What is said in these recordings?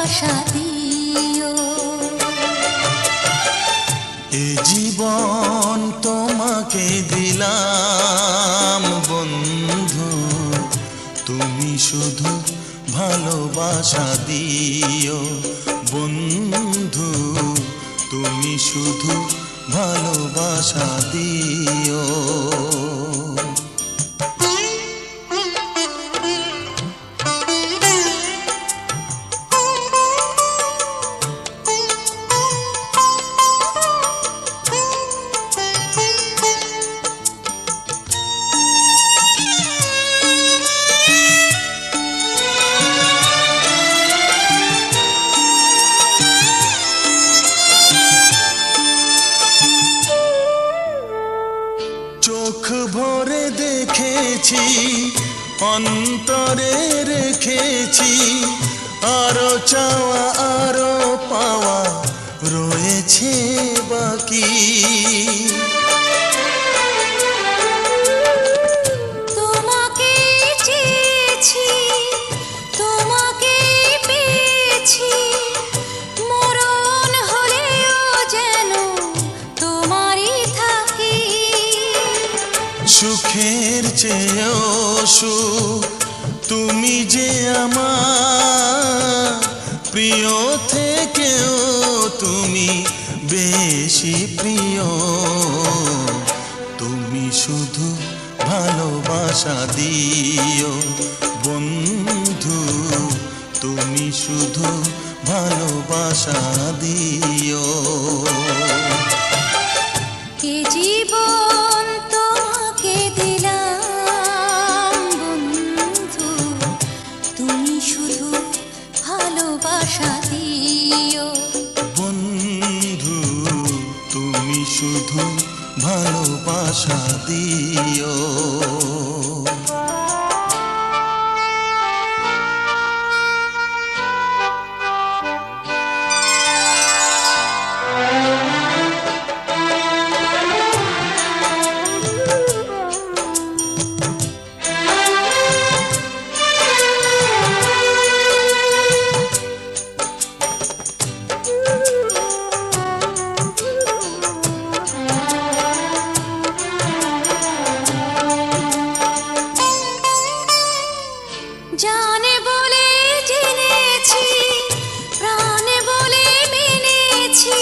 ভালোবাসা দিও। এ জীবন তোমাকে দিলাম বন্ধু, তুমি শুধু ভালোবাসা দিও। বন্ধু তুমি শুধু ভালোবাসা দিও। চোখ ভরে দেখেছি, অন্তরে রেখেছি, আরো চাওয়া আরো পাওয়া রয়েছে বাকি। তোমাকে চেয়েছি, তোমাকে পেয়েছি, মরণ হলেও যেন তোমারই থাকি। সুখের চেয়েও সুখ তুমি যে আমার, প্রিয় থেকেও তুমি বেশি প্রিয়। তুমি শুধু ভালোবাসা দিও বন্ধু, তুমি শুধু ভালোবাসা দিও। এ জীবন তোমাকে দিলাম বন্ধু, তুমি শুধু ভালোবাসা দিও। বন্ধু তুমি শুধু ভালোবাসা দিও। জানে বলে জেনেছি, প্রাণে বলে মেনেছি,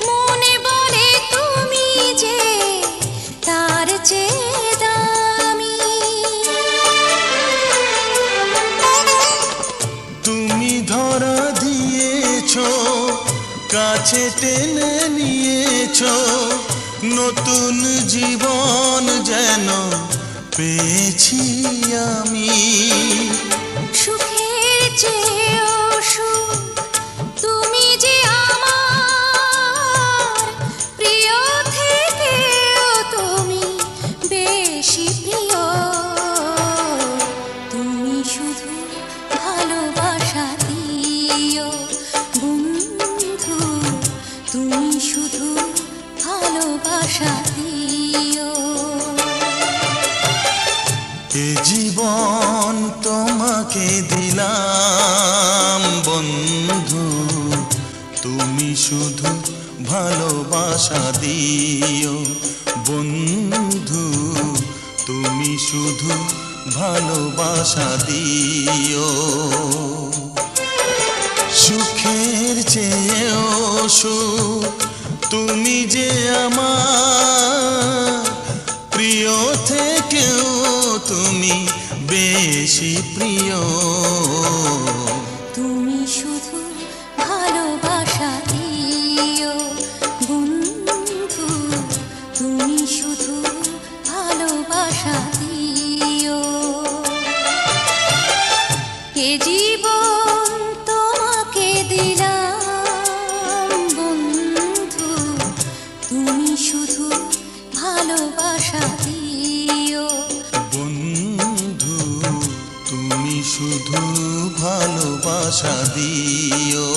মনে বলে তুমি যে তার চেয়ে দামি। তুমি ধরা দিয়েছো, কাছে টেনে নিয়েছো, নতুন জীবন যেন পেয়েছি আমি। সুখের চেয়েও সুখ তুমি যে আমার, প্রিয় থেকেও তুমি বেশি প্রিয়। তুমি শুধু ভালোবাসা দিও বন্ধু, তুমি শুধু ভালোবাসা দিও। এ জীবন তোমাকে দিলাম বন্ধু, তুমি শুধু ভালোবাসা দিও। বন্ধু তুমি শুধু ভালোবাসা দিও। সুখের চেয়েও সুখ তুমি যে আমার, প্রিয় থেকেও তুমি বেশি প্রিয়। তুমি শুধু ভালোবাসা দিও বন্ধু, তুমি শুধু ভালোবাসা দিও। এ জীবন তোমাকে দিলাম বন্ধু, তুমি শুধু ভালোবাসা দিও। বন্ধু তুমি শুধু ভালোবাসা দিও।